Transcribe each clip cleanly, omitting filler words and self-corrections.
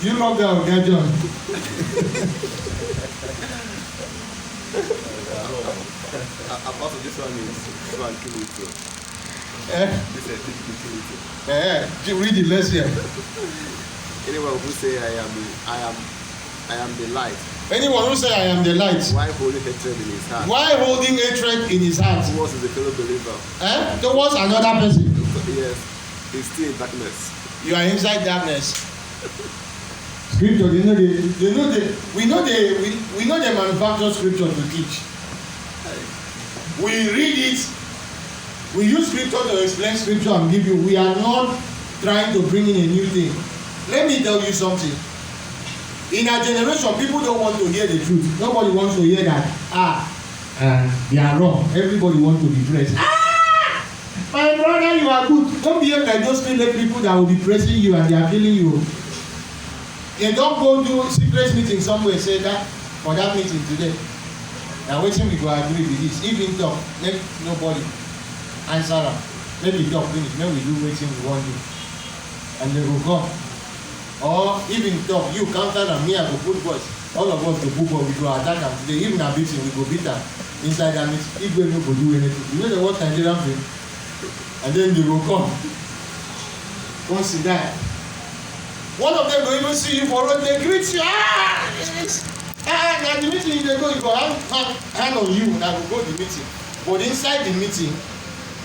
You love that, okay, John? Apart from this one is kill it too. This is kill it too. Read it, let's hear. Anyone who say I am the light. Anyone who say I am the light. Why holding hatred in his heart? Why holding hatred in his heart? Towards the fellow believer. Towards another person. Yes, he's still in darkness. You are inside darkness. Scripture, we know they manufacture scripture to teach. We read it. We use scripture to explain scripture and give you. We are not trying to bring in a new thing. Let me tell you something. In our generation, people don't want to hear the truth. Nobody wants to hear that. They are wrong. Everybody wants to be praised. My brother, you are good. Don't behave like those people that will be praising you and they are killing you. They don't go do secret meeting somewhere say that for that meeting today. Now waiting we go agree with this. If in talk, let nobody answer them. Let me talk finish. Then we do waiting we want to. And they will come. Or even talk, you counter them, me I go put voice. All of us go put voice, we go attack them today. Even a beating, we go beat them. Inside that meeting, if we no go do anything. You know the what Nigerian thing? And then they will come. Once you die. One of them go even see you for road, they greet you. Now the meeting they go, you go hand on you, now go the meeting. But inside the meeting,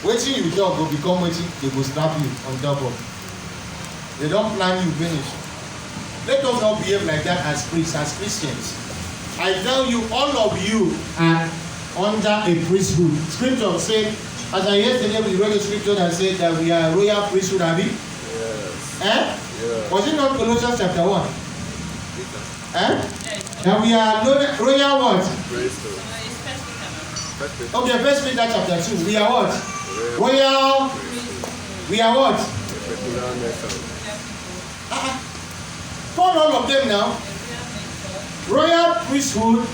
waiting you talk will become waiting, they go slap you on top of. They don't plan you finish. Let us not behave like that as priests, as Christians. I tell you, all of you are under a priesthood. Scripture said, as I yesterday we read a scripture that said that we are a royal priesthood, have you? Yes. Yeah. Was it not Colossians chapter 1? Yes. That we are royal what? Priesthood. Okay, First Peter chapter 2. We are what? Royal. We are what? Peculiar nation. Call all of them now. Royal priesthood,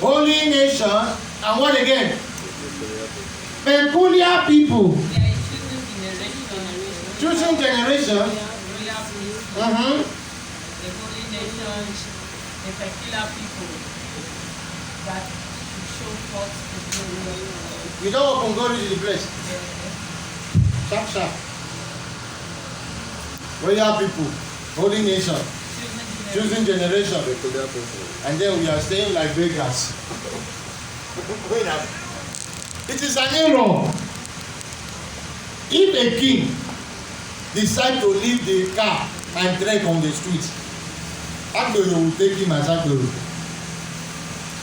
holy nation, and what again? Peculiar people. Choosing generation. The holy nation, the peculiar people that show forth the glory of God. You don't open God to the place. Sharp, sharp. Royal people, holy nation, choosing generation. Peculiar people. And then we are staying like beggars. It is an error. If a king decide to leave the car and trek on the street, Agbero will take him as Agbero.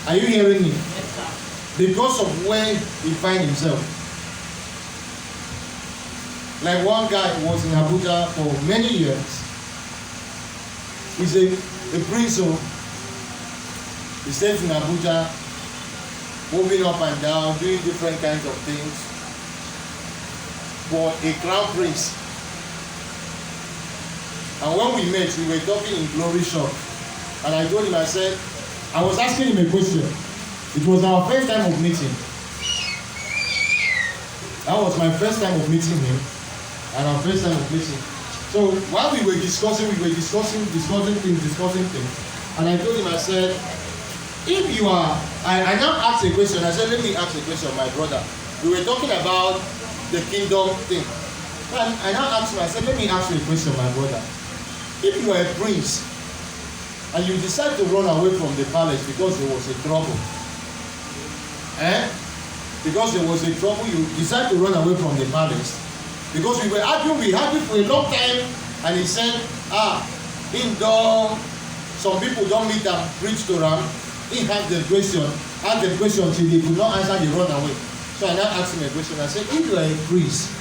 Are you hearing me? Yes, sir. Because of where he find himself. Like one guy who was in Abuja for many years. He's a prince, so he stays in Abuja, moving up and down, doing different kinds of things. For a crown prince. And when we met, we were talking in Glory Shop. And I told him, I said, I was asking him a question. It was our first time of meeting. That was my first time of meeting him. And our first time of meeting. So while we were discussing things. And I told him, I said, if you are, I now asked a question. I said, let me ask a question, my brother. We were talking about the kingdom thing. And I now asked him, I said, let me ask you a question, my brother. If you are a prince and you decide to run away from the palace because there was a trouble, because there was a trouble, you decide to run away from the palace. Because we argued for a long time, and he said, some people don't meet and preach to them. He asked the question till they could not answer, they run away. So I now asked him a question. I said, if you are a priest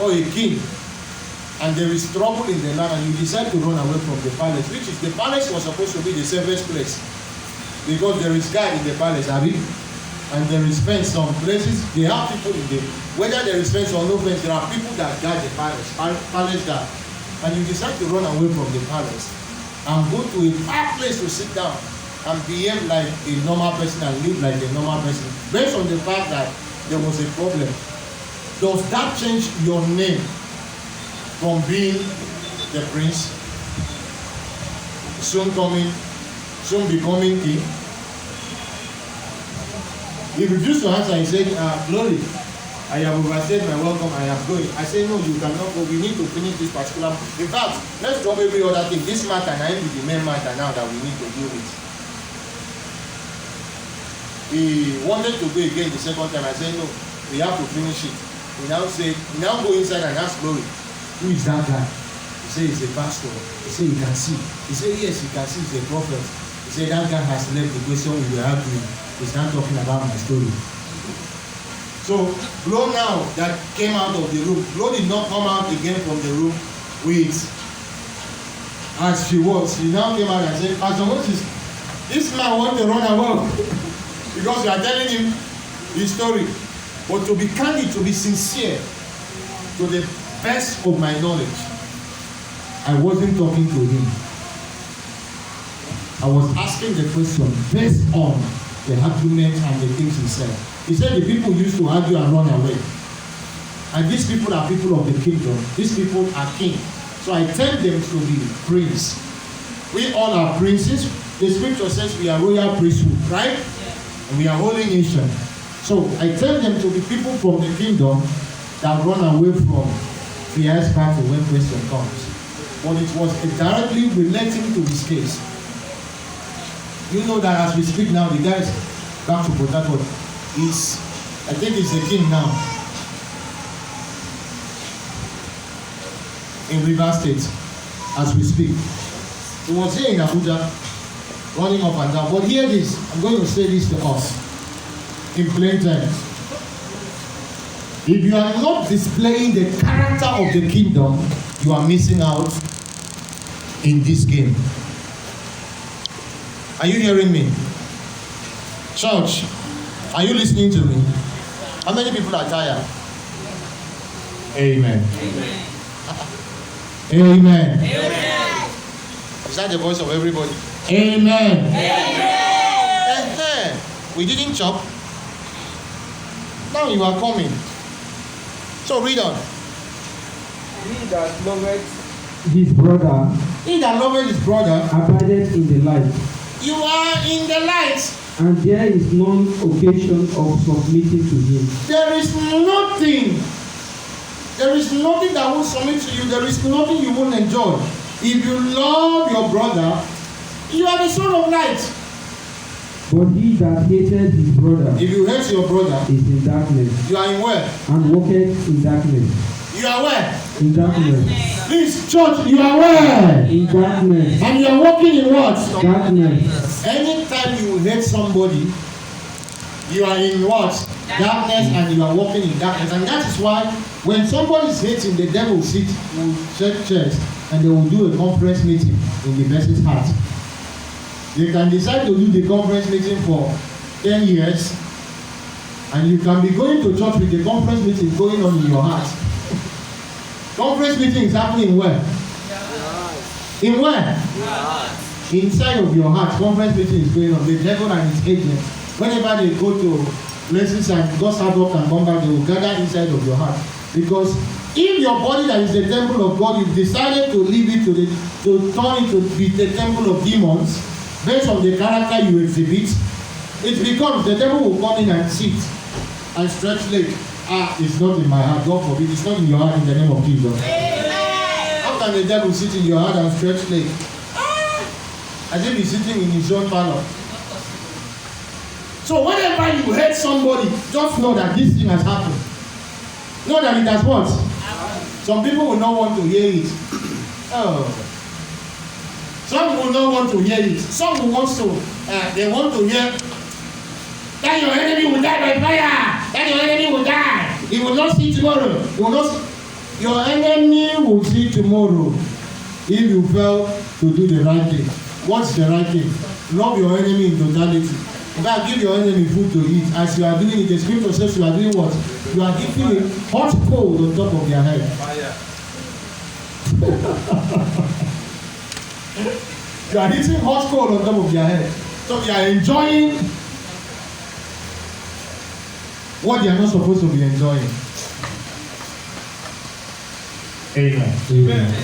or a king, and there is trouble in the land, and you decide to run away from the palace, which is the palace was supposed to be the safest place, because there is guard in the palace, Abi, and there is fence. Some places they have people in the, whether there is fence or no fence, there are people that guard the palace guard, and you decide to run away from the palace and go to a far place to sit down and behave like a normal person and live like a normal person, based on the fact that there was a problem. Does that change your name from being the prince, soon becoming king. He refused to answer. He said, Glory, I have overstayed my welcome, I am going. I said, no, you cannot go. We need to finish this particular. In fact, let's drop every other thing. This matter now is the main matter now that we need to deal with. He wanted to go again the second time. I said, no, we have to finish it. He now go inside and ask Glory, who is that guy? He said, he's a pastor. He said, you can see. He said, yes, you can see, he's a prophet. He said, that guy has left the question we were arguing. He's not talking about my story. So, Flo now that came out of the room, Flo did not come out again from the room with, as she was. She now came out and said, Pastor Moses, this man wants to run away because you are telling him his story. But to be candid, to be sincere, to the best of my knowledge, I wasn't talking to him. I was asking the question based on the argument and the things he said. He said the people used to argue and run away. And these people are people of the kingdom. These people are king. So I tell them to be prince. We all are princes. The scripture says we are royal priesthood, right? Yeah. And we are holy nation. So I tell them to be people from the kingdom that run away from fierce battle when question comes. But it was directly relating to his case. You know that as we speak now, the guy is back to Port Harcourt. I think he's a king now in Rivers State as we speak. He was here in Abuja, running up and down. But hear this, I'm going to say this to us in plain terms. If you are not displaying the character of the kingdom, you are missing out in this game. Are you hearing me? Church, are you listening to me? How many people are tired? Amen. Amen. Amen. Amen. Is that the voice of everybody? Amen. Amen. We didn't chop. Now you are coming. So read on. He that loveth his brother, he that loveth his brother abideth in the light. You are in the light. And there is none occasion of submitting to him. There is nothing that will submit to you. There is nothing you won't enjoy. If you love your brother, you are the son of light. But he that hated his brother, if you hate your brother, is in darkness. You are in where? And walketh in darkness. You are where? In darkness. Please, church, you are where? In darkness. And you are walking in what? Darkness. Anytime you hate somebody, you are in what? Darkness, and you are walking in darkness. And that is why when somebody is hating, the devil will check chairs and they will do a conference meeting in the person's heart. They can decide to do the conference meeting for 10 years, and you can be going to church with the conference meeting going on in your heart. Conference meeting is happening where? In where? Inside of your heart. Conference meeting is going on. The devil and his agents, whenever they go to places and God start up and come back, they will gather inside of your heart. Because if your body that is the temple of God, you've decided to leave it to turn it to be the temple of demons, based on the character you exhibit, it becomes the devil will come in and sit and stretch leg. It's not in my heart. God forbid. It's not in your heart in the name of Jesus. Amen. How can the devil sit in your heart and stretch leg? As if he's sitting in his own parlor. So whenever you hate somebody, just know that this thing has happened. Know that it has what? Some people will not want to hear it. Some will not want to hear it. Some will want to, they want to hear that your enemy will die by fire. That your enemy will die. He will not see tomorrow. He will not see. Your enemy will see tomorrow if you fail to do the right thing. What's the right thing? Love your enemy in totality. In fact, give your enemy food to eat. As you are doing it, the scripture says you are doing what? You are giving a hot coal on top of their head. You are hitting hot coal on top of their head. So you are enjoying what they are not supposed to be enjoying. Amen. Amen.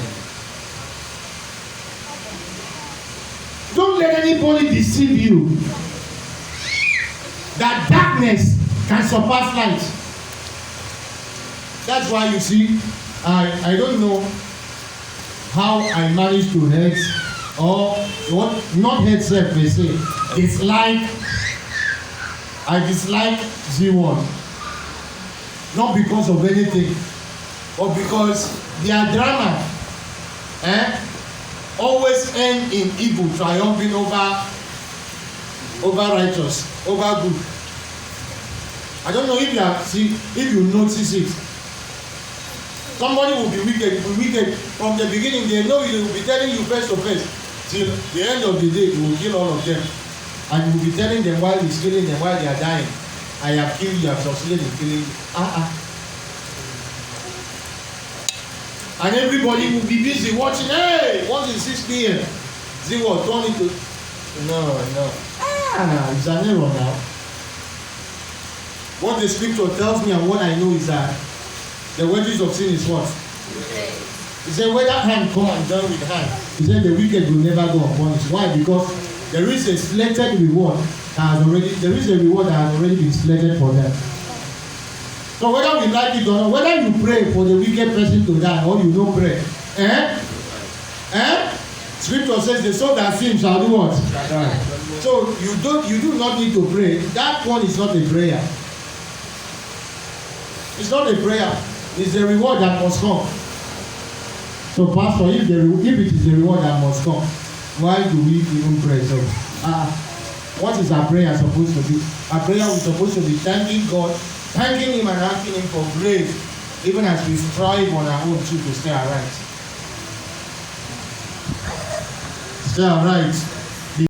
let anybody deceive you that darkness can surpass light. That's why you see, I don't know how I managed to hate or what, not hate self per se, I dislike Z1. Not because of anything, but because their drama always end in evil triumphing over righteous, over good. I don't know if you notice it. Somebody will be wicked from the beginning. They know they will be telling you face to face till the end of the day. He will kill all of them, and he will be telling them while he's killing them, while they are dying, I have killed you, I have succeeded in killing you. And everybody will be busy watching. Hey, once it's 6 p.m. See what? Turn it to. No. It's an error now. What the scripture tells me and what I know is that the wages of sin is what? He said, whether hand come and join with hand. He said the wicked will never go unpunished. Why? Because there is a slated reward that has already been slated for them. So whether we like it or not, whether you pray for the wicked person to die or you don't pray, Scripture says the soul that sins shall do what? So you do not need to pray. That one is not a prayer. It's not a prayer. It's a reward that must come. So pastor, if it is the reward that must come, why do we even pray? So what is our prayer supposed to be? Our prayer is supposed to be thanking God, thanking him and asking him for grace, even as we strive on our own too to stay aright. Stay aright.